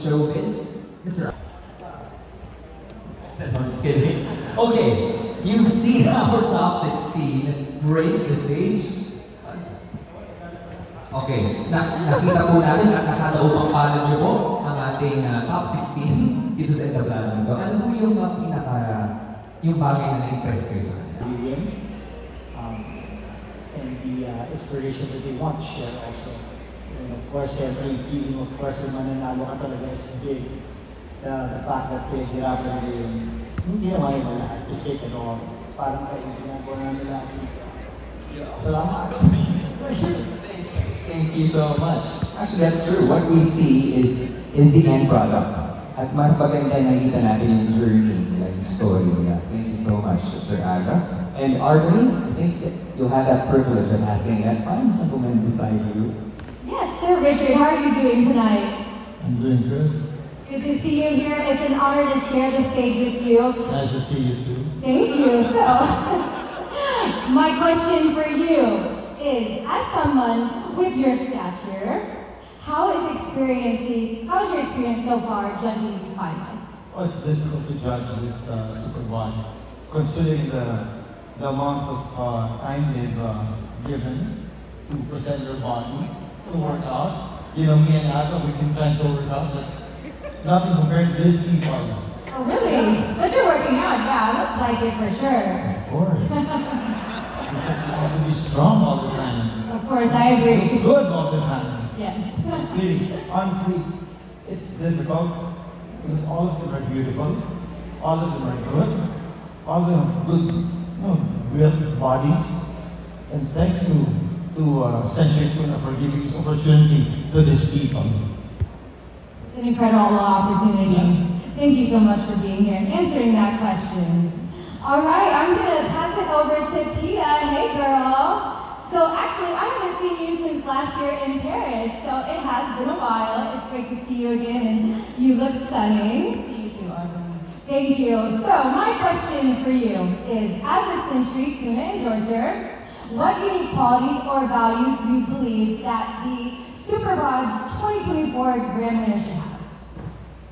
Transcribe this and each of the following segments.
showbiz, Mr. I'm just kidding. Okay, you've seen our top 16 grace the stage. Okay, nakita po natin at nakataupang palad niyo po ang ating top 16 dito sa entablado nito. Ano po yung yung bagay na na-impress kayo sa kanya? William, and the inspiration that they want to share also. And of course, every feeling, of course, yung mananalo ka talaga is big. The fact that hirapan nila yung hindi naman yung lahat, to say it all. Parang kayo ginagawa namin lahat dito. Salamat. Thank you so much. Actually, that's true. What we see is the end product. At maganda nakita natin yung journey, yung story nila. Thank you so much, Sir Aga. And Arvin, I think you'll have that privilege of asking that fine gentleman beside you. Yes, Sir Richard, how are you doing tonight? I'm doing good. Good to see you here. It's an honor to share the stage with you. Nice to see you too. Thank you. So, my question for you is, as someone with your stature, how is your experience so far judging these finalists? Well, it's difficult to judge this Super Boys, considering the amount of time they've given to present their body, to work out. You know, me and Aga, we've been trying to work out, but nothing compared to this people. Oh, really? But you're working out, yeah, looks like it for sure. Of course. You have to be strong all the time. Of course, I agree. Good all the time. Yes. Really, honestly, it's difficult because all of them are beautiful, all of them are good, all of them have good, built bodies. And thanks to Century Tuna for giving this opportunity to these people. It's an incredible opportunity. Thank you so much for being here and answering that question. All right, I'm going to pass it over to Pia. Hey, girl. So actually, I haven't seen you since last year in Paris, so it has been a while. It's great to see you again, and you look stunning. See you too, Arvin. Thank you. So my question for you is, as a Century Tuna endorser, what unique qualities or values do you believe that the SuperBrods 2024 Grand Winner should have?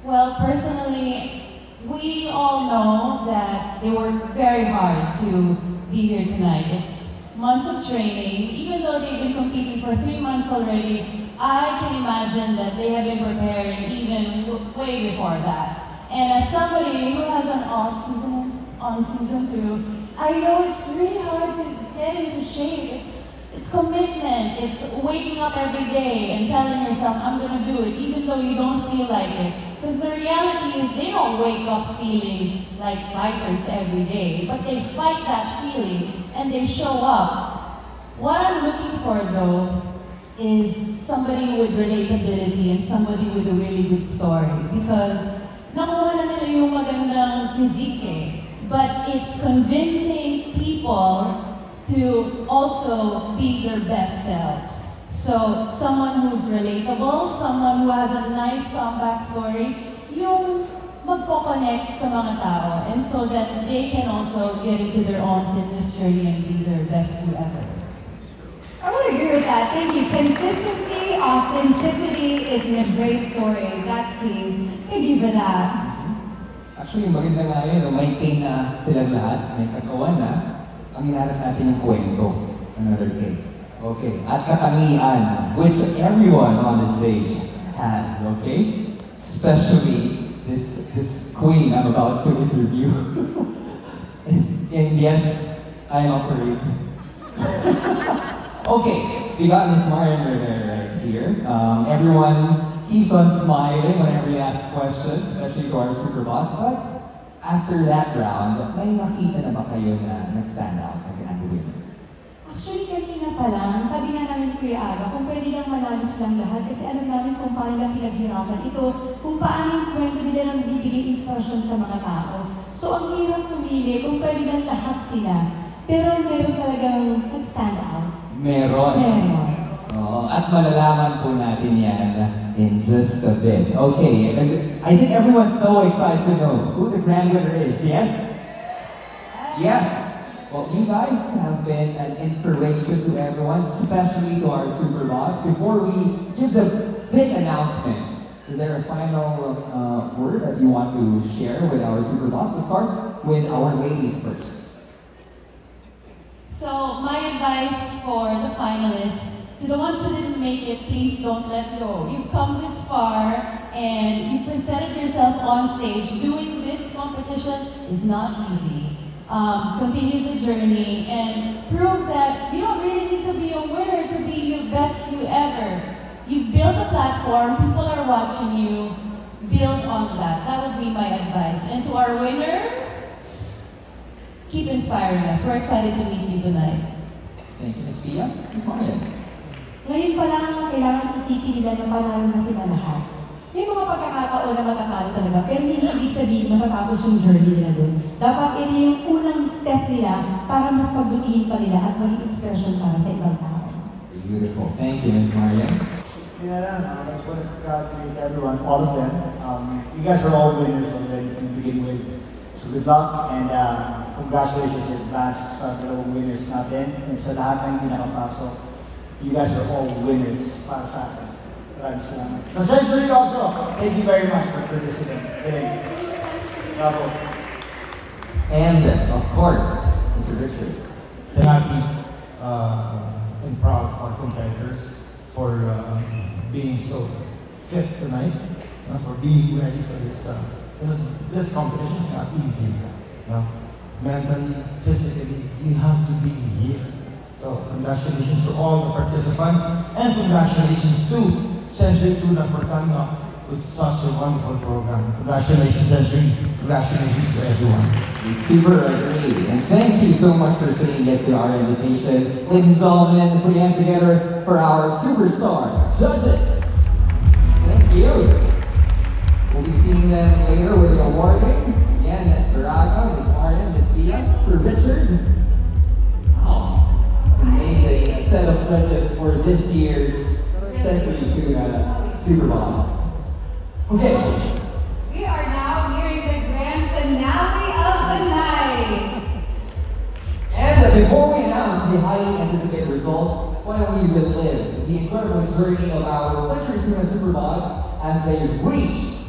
Well, personally, we all know that they worked very hard to be here tonight. It's months of training. Even though they've been competing for 3 months already, I can imagine that they have been preparing even way before that. And as somebody who has an off-season on season 2, I know it's really hard to get into shape. It's commitment. It's waking up every day and telling yourself, I'm gonna do it, even though you don't feel like it. Because the reality is they don't wake up feeling like fighters every day, but they fight that feeling and they show up. What I'm looking for though is somebody with relatability and somebody with a really good story, because nakuha na nila yung magandang physique eh, but it's convincing people to also be their best selves. So, someone who's relatable, someone who has a nice comeback story, yung magko-connect sa mga tao, and so that they can also get into their own fitness journey and be their best you ever. I would agree with that. Thank you. Consistency, authenticity is a great story. That's key. Thank you for that. Actually, maganda nga yun. Maintain na silang lahat. May katawan na. Ang hinahanap natin yung kwento. Another thing. Okay. At katangian, which everyone on the stage has, okay? Especially this queen I'm about to interview. And yes, I'm afraid. Okay, we got Miss Mariner right here. Everyone keeps on smiling whenever you ask questions, especially to our SuperBots. But after that round, may nakita na ba kayo na nag-stand out na ginagawa? Actually, kanina pa lang, sabi nga namin ni Kuya Aga, kung pwede lang manalo silang lahat, kasi alam namin kung paano lang pinaghirapan ito, kung paano yung kwento nila nang bibigay inspirasyon sa mga tao. So, ang hirap pumili kung pwede lang lahat sila. Pero meron talagang nag-stand out. Meron. At malalaman po natin yan in just a bit. Okay, I think everyone's so excited to know who the grand winner is, yes? Yes! Well, you guys have been an inspiration to everyone, especially to our SuperBots. Before we give the big announcement, is there a final word that you want to share with our Super Boss? Let's start with our ladies first. So my advice for the finalists, to the ones who didn't make it, please don't let go. You've come this far and you presented yourself on stage. Doing this competition is not easy. Continue the journey and prove that you don't really need to be a winner to be your best you ever. You've built a platform, people are watching you, build on that. That would be my advice. And to our winners, keep inspiring us. We're excited to meet you tonight. Thank you, Ms. Pia. Ms. Marian. Ngayon pa lang kailangan isipin nila na panalo na sila lahat. May mga pagkakataon na matatalo talaga, pero hindi ibig sabihin matatapos yung journey nila doon. Dapat ito yung unang step nila para mas pagbutihin pa nila at maging inspiration para sa ibang tao. Beautiful. Thank you, Ms. Marian. Yeah, I just want to congratulate everyone, all of them. You guys are all winners already to begin with. So good luck and congratulations in advance sa dalawang winners natin. And sa lahat ng hindi nakapasok, you guys are all winners para sa atin. Maraming salamat. Sa Century also, thank you very much for participating. Bravo. And, of course, Mr. Richard. Happy and proud for competitors for being so fit tonight, for being ready for this. This competition is not easy. Mentally, physically, you have to be here. So congratulations to all the participants and congratulations to Century Tuna for coming up with such a wonderful program. Congratulations, Century. Congratulations to everyone. We super agree. And thank you so much for saying yes to our invitation. Ladies and gentlemen, put your hands together for our superstar judges. Thank you. We'll be seeing them later with the awarding. Again, that's Sir Aga, Ms. Marian, Ms. Pia, Sir Richard. Wow. Amazing set of judges for this year's Century Tuna Super Boss. Okay. We are now nearing the grand finale of the night. And before we announce the highly anticipated results, why don't we relive the incredible journey of our Century Tuna Super Boss as they reach